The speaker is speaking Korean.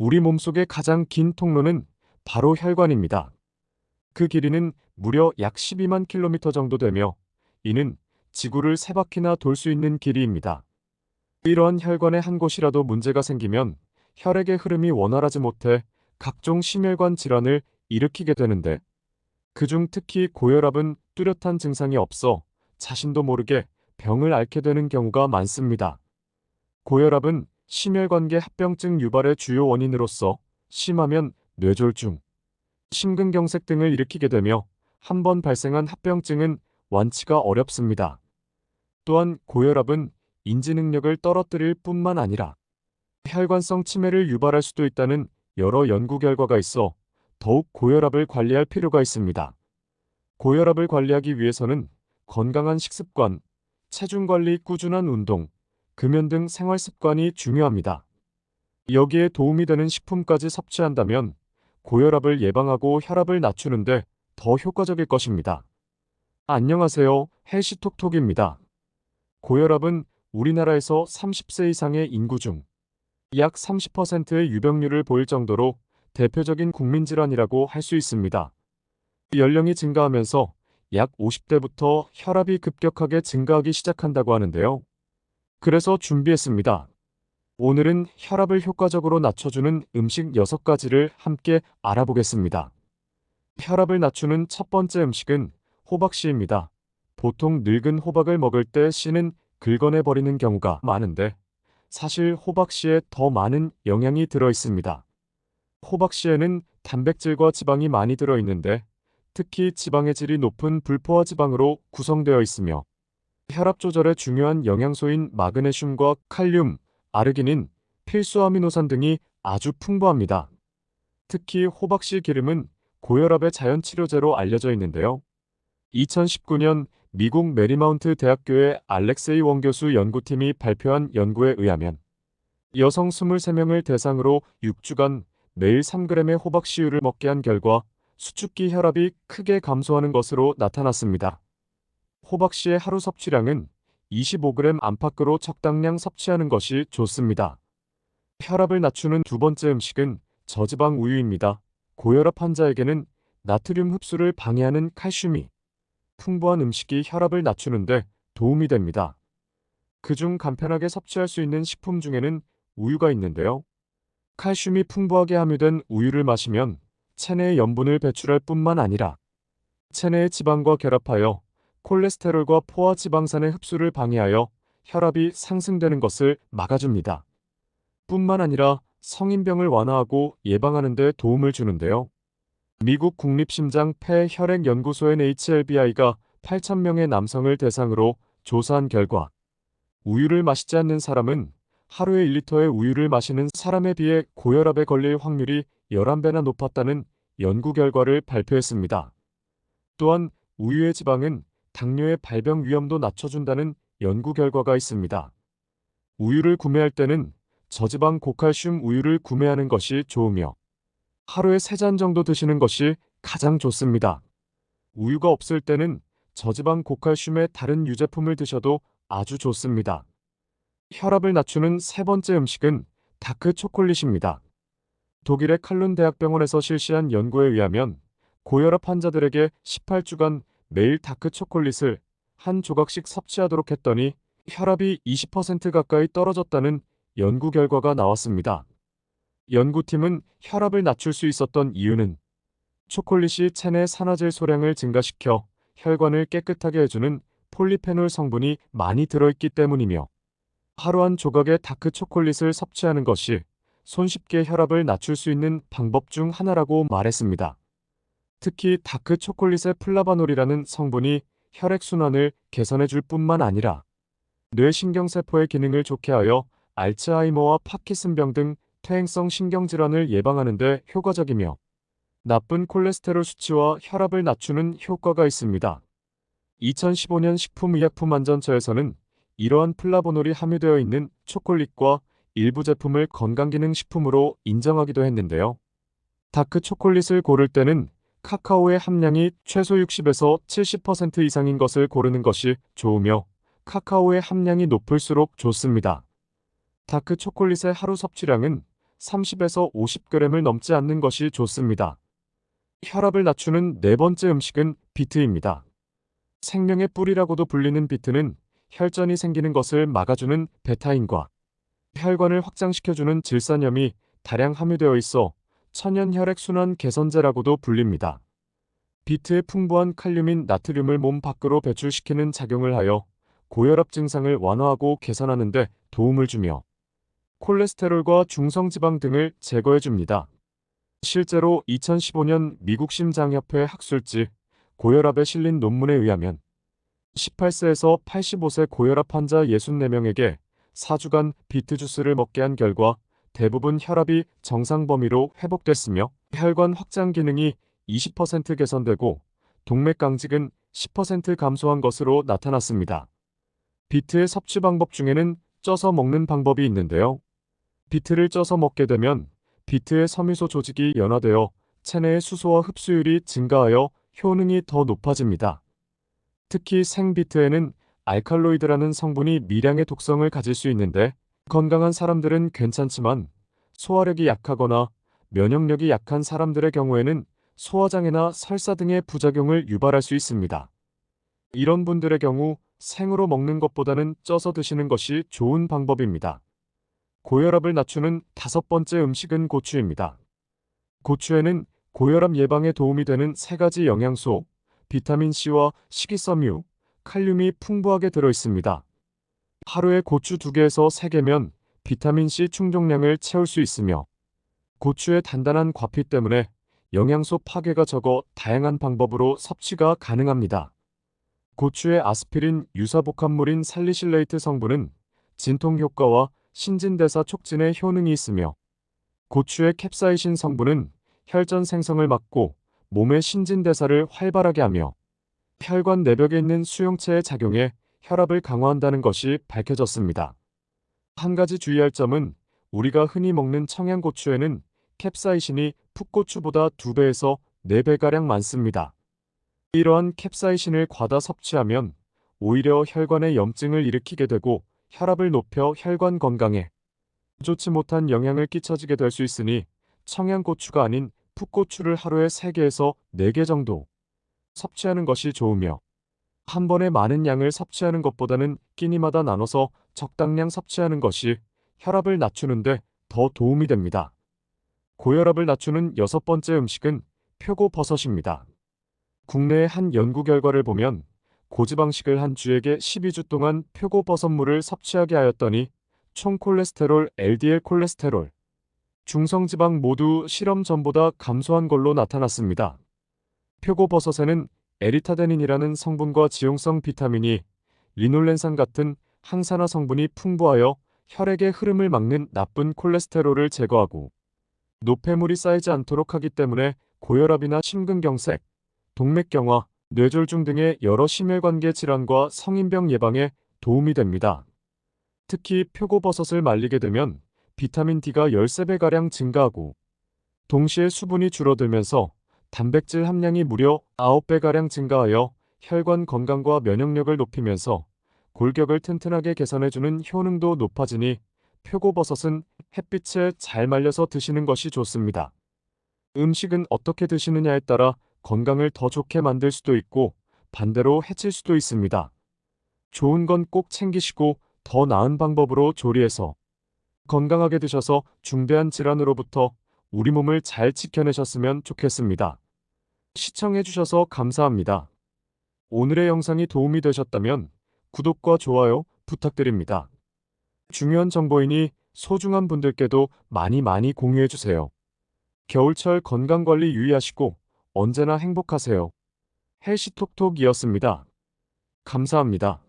우리 몸속의 가장 긴 통로는 바로 혈관입니다. 그 길이는 무려 약 12만 킬로미터 정도 되며 이는 지구를 3바퀴나 돌 수 있는 길이입니다. 이러한 혈관의 한 곳이라도 문제가 생기면 혈액의 흐름이 원활하지 못해 각종 심혈관 질환을 일으키게 되는데 그중 특히 고혈압은 뚜렷한 증상이 없어 자신도 모르게 병을 앓게 되는 경우가 많습니다. 고혈압은 심혈관계 합병증 유발의 주요 원인으로서 심하면 뇌졸중, 심근경색 등을 일으키게 되며 한 번 발생한 합병증은 완치가 어렵습니다. 또한 고혈압은 인지 능력을 떨어뜨릴 뿐만 아니라 혈관성 치매를 유발할 수도 있다는 여러 연구 결과가 있어 더욱 고혈압을 관리할 필요가 있습니다. 고혈압을 관리하기 위해서는 건강한 식습관, 체중 관리, 꾸준한 운동, 금연 등 생활 습관이 중요합니다. 여기에 도움이 되는 식품까지 섭취한다면 고혈압을 예방하고 혈압을 낮추는데 더 효과적일 것입니다. 안녕하세요. 헬시톡톡입니다. 고혈압은 우리나라에서 30세 이상의 인구 중 약 30%의 유병률을 보일 정도로 대표적인 국민질환이라고 할 수 있습니다. 연령이 증가하면서 약 50대부터 혈압이 급격하게 증가하기 시작한다고 하는데요. 그래서 준비했습니다. 오늘은 혈압을 효과적으로 낮춰주는 음식 6가지를 함께 알아보겠습니다. 혈압을 낮추는 첫 번째 음식은 호박씨입니다. 보통 늙은 호박을 먹을 때 씨는 긁어내버리는 경우가 많은데 사실 호박씨에 더 많은 영양이 들어있습니다. 호박씨에는 단백질과 지방이 많이 들어있는데 특히 지방의 질이 높은 불포화 지방으로 구성되어 있으며 혈압 조절에 중요한 영양소인 마그네슘과 칼륨, 아르기닌, 필수 아미노산 등이 아주 풍부합니다. 특히 호박씨 기름은 고혈압의 자연 치료제로 알려져 있는데요. 2019년 미국 메리마운트 대학교의 알렉세이 원 교수 연구팀이 발표한 연구에 의하면 여성 23명을 대상으로 6주간 매일 3g의 호박씨유를 먹게 한 결과 수축기 혈압이 크게 감소하는 것으로 나타났습니다. 호박씨의 하루 섭취량은 25g 안팎으로 적당량 섭취하는 것이 좋습니다. 혈압을 낮추는 두 번째 음식은 저지방 우유입니다. 고혈압 환자에게는 나트륨 흡수를 방해하는 칼슘이 풍부한 음식이 혈압을 낮추는데 도움이 됩니다. 그중 간편하게 섭취할 수 있는 식품 중에는 우유가 있는데요. 칼슘이 풍부하게 함유된 우유를 마시면 체내의 염분을 배출할 뿐만 아니라 체내의 지방과 결합하여 콜레스테롤과 포화 지방산의 흡수를 방해하여 혈압이 상승되는 것을 막아줍니다. 뿐만 아니라 성인병을 완화하고 예방하는 데 도움을 주는데요. 미국 국립심장폐혈액연구소의 HLBI가 8,000명의 남성을 대상으로 조사한 결과 우유를 마시지 않는 사람은 하루에 1리터의 우유를 마시는 사람에 비해 고혈압에 걸릴 확률이 11배나 높았다는 연구 결과를 발표했습니다. 또한 우유의 지방은 당뇨의 발병 위험도 낮춰준다는 연구 결과가 있습니다. 우유를 구매할 때는 저지방 고칼슘 우유를 구매하는 것이 좋으며 하루에 3잔 정도 드시는 것이 가장 좋습니다. 우유가 없을 때는 저지방 고칼슘의 다른 유제품을 드셔도 아주 좋습니다. 혈압을 낮추는 세 번째 음식은 다크 초콜릿입니다. 독일의 칼룬 대학병원에서 실시한 연구에 의하면 고혈압 환자들에게 18주간 매일 다크 초콜릿을 한 조각씩 섭취하도록 했더니 혈압이 20% 가까이 떨어졌다는 연구 결과가 나왔습니다. 연구팀은 혈압을 낮출 수 있었던 이유는 초콜릿이 체내 산화질 소량을 증가시켜 혈관을 깨끗하게 해주는 폴리페놀 성분이 많이 들어있기 때문이며 하루 한 조각의 다크 초콜릿을 섭취하는 것이 손쉽게 혈압을 낮출 수 있는 방법 중 하나라고 말했습니다. 특히 다크 초콜릿의 플라바놀이라는 성분이 혈액순환을 개선해 줄 뿐만 아니라 뇌신경세포의 기능을 좋게 하여 알츠하이머와 파킨슨병 등 퇴행성 신경질환을 예방하는 데 효과적이며 나쁜 콜레스테롤 수치와 혈압을 낮추는 효과가 있습니다. 2015년 식품의약품안전처에서는 이러한 플라보놀이 함유되어 있는 초콜릿과 일부 제품을 건강기능식품으로 인정하기도 했는데요. 다크 초콜릿을 고를 때는 카카오의 함량이 최소 60에서 70% 이상인 것을 고르는 것이 좋으며 카카오의 함량이 높을수록 좋습니다. 다크 초콜릿의 하루 섭취량은 30에서 50g을 넘지 않는 것이 좋습니다. 혈압을 낮추는 네 번째 음식은 비트입니다. 생명의 뿔이라고도 불리는 비트는 혈전이 생기는 것을 막아주는 베타인과 혈관을 확장시켜주는 질산염이 다량 함유되어 있어 천연 혈액순환 개선제라고도 불립니다. 비트의 풍부한 칼륨인 나트륨을 몸 밖으로 배출시키는 작용을 하여 고혈압 증상을 완화하고 개선하는 데 도움을 주며 콜레스테롤과 중성지방 등을 제거해 줍니다. 실제로 2015년 미국 심장협회 학술지 고혈압에 실린 논문에 의하면 18세에서 85세 고혈압 환자 64명에게 4주간 비트 주스를 먹게 한 결과 대부분 혈압이 정상 범위로 회복됐으며 혈관 확장 기능이 20% 개선되고 동맥 강직은 10% 감소한 것으로 나타났습니다. 비트의 섭취 방법 중에는 쪄서 먹는 방법이 있는데요. 비트를 쪄서 먹게 되면 비트의 섬유소 조직이 연화되어 체내의 수소와 흡수율이 증가하여 효능이 더 높아집니다. 특히 생비트에는 알칼로이드라는 성분이 미량의 독성을 가질 수 있는데 건강한 사람들은 괜찮지만 소화력이 약하거나 면역력이 약한 사람들의 경우에는 소화장애나 설사 등의 부작용을 유발할 수 있습니다. 이런 분들의 경우 생으로 먹는 것보다는 쪄서 드시는 것이 좋은 방법입니다. 고혈압을 낮추는 다섯 번째 음식은 고추입니다. 고추에는 고혈압 예방에 도움이 되는 세 가지 영양소, 비타민C와 식이섬유, 칼륨이 풍부하게 들어있습니다. 하루에 고추 2개에서 3개면 비타민C 충족량을 채울 수 있으며 고추의 단단한 과피 때문에 영양소 파괴가 적어 다양한 방법으로 섭취가 가능합니다. 고추의 아스피린 유사복합물인 살리실레이트 성분은 진통 효과와 신진대사 촉진에 효능이 있으며 고추의 캡사이신 성분은 혈전 생성을 막고 몸의 신진대사를 활발하게 하며 혈관 내벽에 있는 수용체에 작용해 혈압을 강화한다는 것이 밝혀졌습니다. 한 가지 주의할 점은 우리가 흔히 먹는 청양고추에는 캡사이신이 풋고추보다 2배에서 4배가량 많습니다. 이러한 캡사이신을 과다 섭취하면 오히려 혈관에 염증을 일으키게 되고 혈압을 높여 혈관 건강에 좋지 못한 영향을 끼쳐지게 될 수 있으니 청양고추가 아닌 풋고추를 하루에 3개에서 4개 정도 섭취하는 것이 좋으며 한 번에 많은 양을 섭취하는 것보다는 끼니마다 나눠서 적당량 섭취하는 것이 혈압을 낮추는데 더 도움이 됩니다. 고혈압을 낮추는 여섯 번째 음식은 표고버섯입니다. 국내의 한 연구 결과를 보면 고지방식을 한 쥐에게 12주 동안 표고버섯물을 섭취하게 하였더니 총 콜레스테롤, LDL 콜레스테롤, 중성지방 모두 실험 전보다 감소한 걸로 나타났습니다. 표고버섯에는 에리타데닌이라는 성분과 지용성 비타민이 리놀렌산 같은 항산화 성분이 풍부하여 혈액의 흐름을 막는 나쁜 콜레스테롤을 제거하고 노폐물이 쌓이지 않도록 하기 때문에 고혈압이나 심근경색, 동맥경화, 뇌졸중 등의 여러 심혈관계 질환과 성인병 예방에 도움이 됩니다. 특히 표고버섯을 말리게 되면 비타민 D가 13배가량 증가하고 동시에 수분이 줄어들면서 단백질 함량이 무려 9배가량 증가하여 혈관 건강과 면역력을 높이면서 골격을 튼튼하게 개선해주는 효능도 높아지니 표고버섯은 햇빛에 잘 말려서 드시는 것이 좋습니다. 음식은 어떻게 드시느냐에 따라 건강을 더 좋게 만들 수도 있고 반대로 해칠 수도 있습니다. 좋은 건 꼭 챙기시고 더 나은 방법으로 조리해서 건강하게 드셔서 중대한 질환으로부터 우리 몸을 잘 지켜내셨으면 좋겠습니다. 시청해주셔서 감사합니다. 오늘의 영상이 도움이 되셨다면 구독과 좋아요 부탁드립니다. 중요한 정보이니 소중한 분들께도 많이 공유해주세요. 겨울철 건강관리 유의하시고 언제나 행복하세요. 헬시톡톡이었습니다. 감사합니다.